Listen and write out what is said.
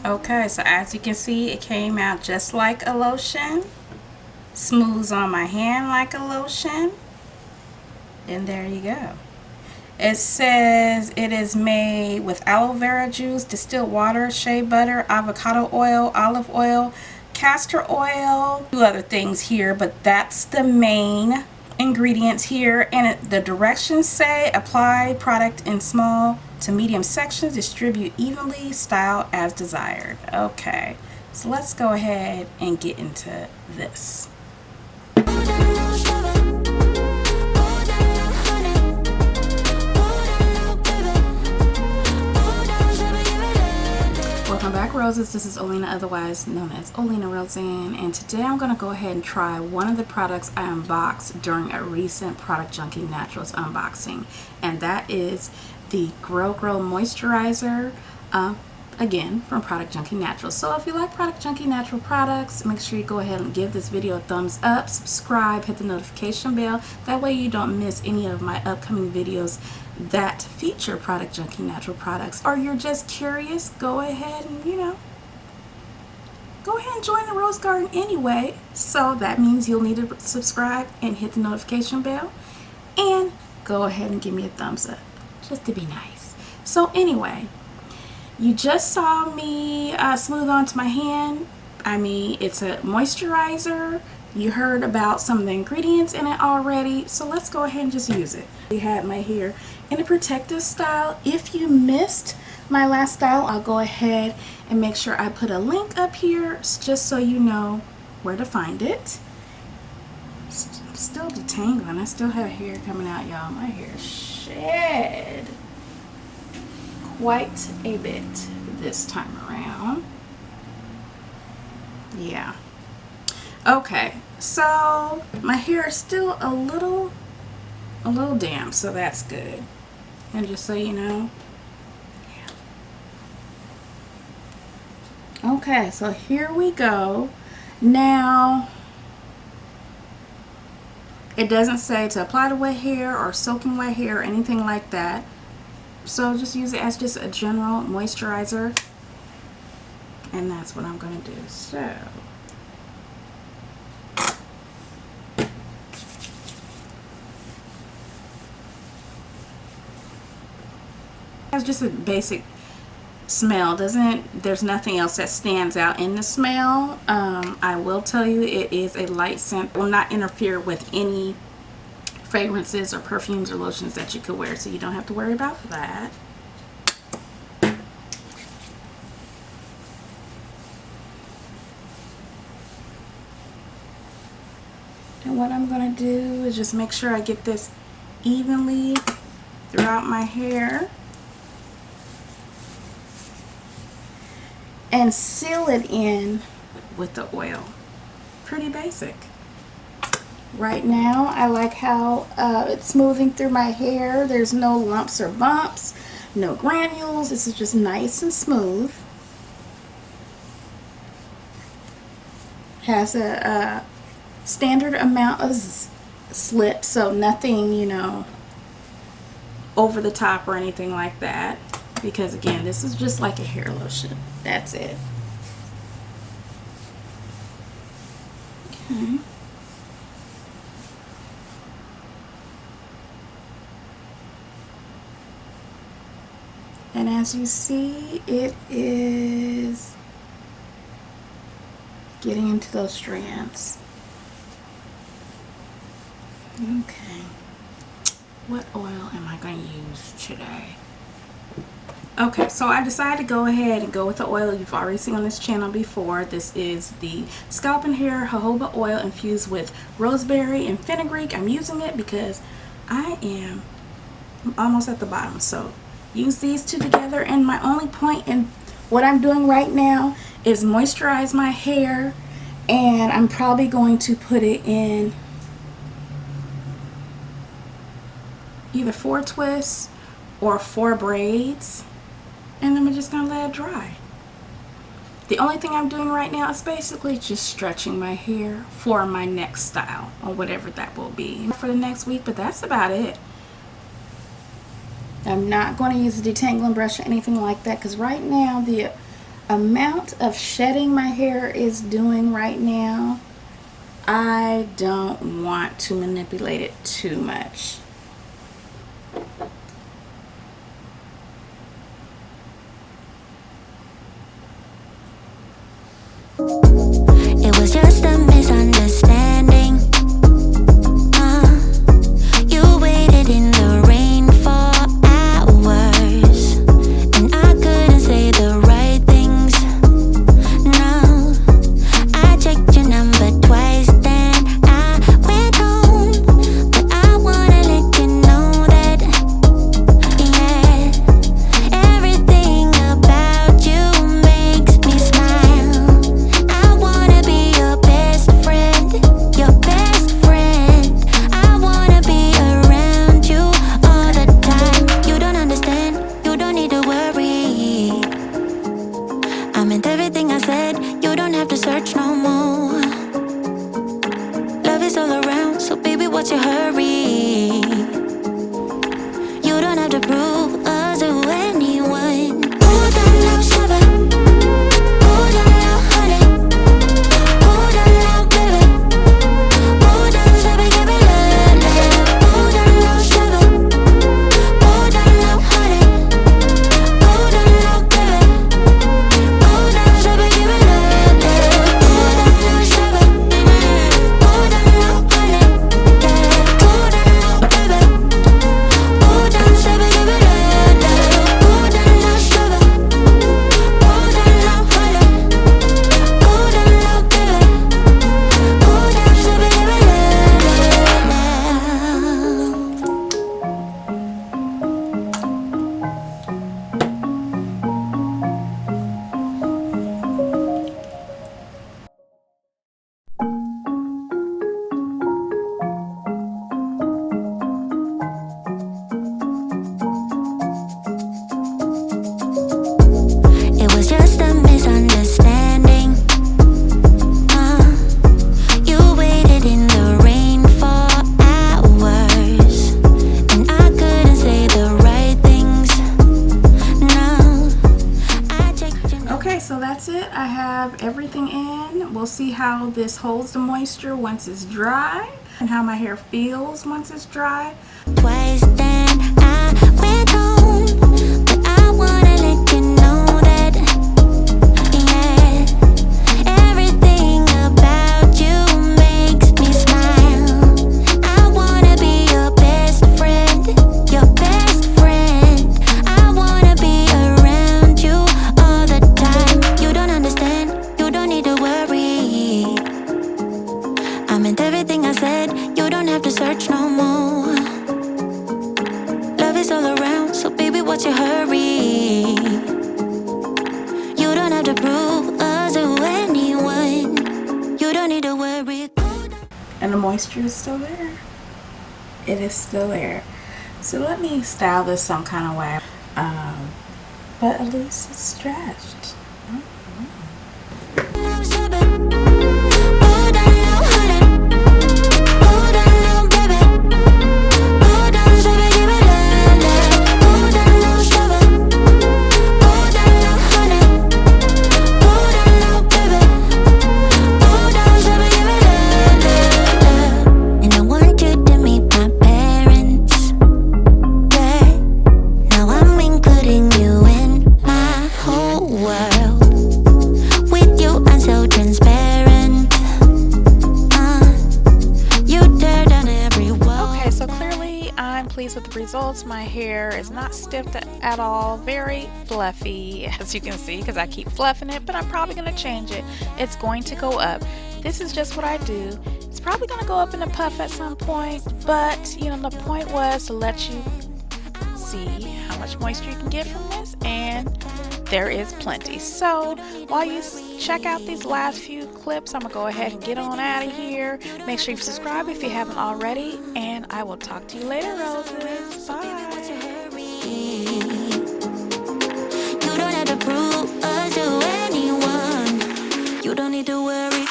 Okay, so as you can see, it came out just like a lotion. Smooths on my hand like a lotion. And there you go. It says it is made with aloe vera juice, distilled water, shea butter, avocado oil, olive oil, castor oil, two other things here, but that's the main ingredients here. And the directions say apply product in small to medium sections, distribute evenly, style as desired. Okay, so let's go ahead and get into this. Welcome back, Roses. This is Olena, otherwise known as OlenaRosanne, and today I'm going to go ahead and try one of the products I unboxed during a recent Product Junkie Naturals unboxing, and that is the Grow Moisturizer, again from Product Junkie Naturals. So if you like Product Junkie Natural products, make sure you go ahead and give this video a thumbs up, subscribe, hit the notification bell. That way you don't miss any of my upcoming videos that feature Product Junkie Natural products. Or you're just curious, go ahead and, go ahead and join the Rose Garden anyway. So that means you'll need to subscribe and hit the notification bell, and go ahead and give me a thumbs up just to be nice. So anyway, you just saw me smooth onto my hand. I mean, it's a moisturizer. You heard about some of the ingredients in it already, so let's go ahead and just use it. I had my hair in a protective style. If you missed my last style, I'll go ahead and make sure I put a link up here just so you know where to find it. Still detangling. I still have hair coming out, y'all. My hair shed quite a bit this time around. Yeah. Okay, so my hair is still a little damp, so that's good. And just so you know, yeah. Okay, so here we go. Now, it doesn't say to apply to wet hair or soaking wet hair or anything like that. So just use it as just a general moisturizer, and that's what I'm going to do. So it's just a basic smell. There's nothing else that stands out in the smell. I will tell you it is a light scent. It will not interfere with any fragrances or perfumes or lotions that you could wear, so you don't have to worry about that. And what I'm going to do is just make sure I get this evenly throughout my hair and seal it in with the oil. Pretty basic. Right now, I like how it's smoothing through my hair. There's no lumps or bumps, no granules. This is just nice and smooth. Has a standard amount of slip, so nothing, over the top or anything like that. Because again, this is just like a hair lotion. That's it. Okay. And as you see, it is getting into those strands. Okay. What oil am I going to use today? Okay, so I decided to go ahead and go with the oil you've already seen on this channel before. This is the Scalp and Hair Jojoba oil infused with rosemary and fenugreek. I'm using it because I'm almost at the bottom. So use these two together, and my only point in what I'm doing right now is moisturize my hair, and I'm probably going to put it in either 4 twists or 4 braids, and then we're just gonna let it dry. The only thing I'm doing right now is basically just stretching my hair for my next style, or whatever that will be for the next week, but that's about it. I'm not going to use a detangling brush or anything like that, because right now the amount of shedding my hair is doing right now, I don't want to manipulate it too much. It was just a misunderstanding. You waited in the rain for hours, and I couldn't say the right things. No, I checked your number twice, then I went home. But I wanna let you know that, yeah, everything about you makes me smile. I wanna be your best friend, your best friend. I wanna be around you all the time. You don't understand, you don't need to worry. I meant everything I said, you don't have to search no more. Love is all around, so baby, what's your hurry? You don't have to prove us to anyone. Oh, that love shabba. Oh, that love honey. Oh, that love baby. Oh, that shabba, give me love, love. Oh, that love shabba. Oh, that love honey. Oh, that love baby. Oh, that shabba, give me love, love. Oh, that love shabba. Oh, that love honey. Yeah. Oh, that love baby. Oh, that shabba, give me love, love. Oh, that love shabba. Oh, that love honey. Oh, that love baby. Oh, that shabba, give me love, love. It was just a misunderstanding. You waited in the rain for hours, and I couldn't say the right things. No, I checked your Okay, so that's it. I have everything in. We'll see how this holds the moisture once it's dry and how my hair feels once it's dry. twice, then I went home. But I wanna let you know that, yeah, everything about you makes me smile. I wanna be your best friend, your best friend. I wanna be around you all the time. You don't understand, you don't need to worry. I meant everything I said, you don't have to search no more. Love is all around, so baby, what's your hurry? You don't have to prove us to anyone. You don't need to worry. And the moisture is still there. It is still there. So let me style this some kind of way. But at least it's stretched. With the results, my hair is not stiff at all, very fluffy, as you can see, because I keep fluffing it, but I'm probably going to change it. It's going to go up. This is just what I do. It's probably going to go up in a puff at some point, but you know, the point was to let you see how much moisture you can get from this, and there is plenty. So while you check out these last few clips, I'm gonna go ahead and get on out of here. Make sure you subscribe if you haven't already, and I will talk to you later, roses. Bye. You don't have to prove us to anyone. You don't need to worry.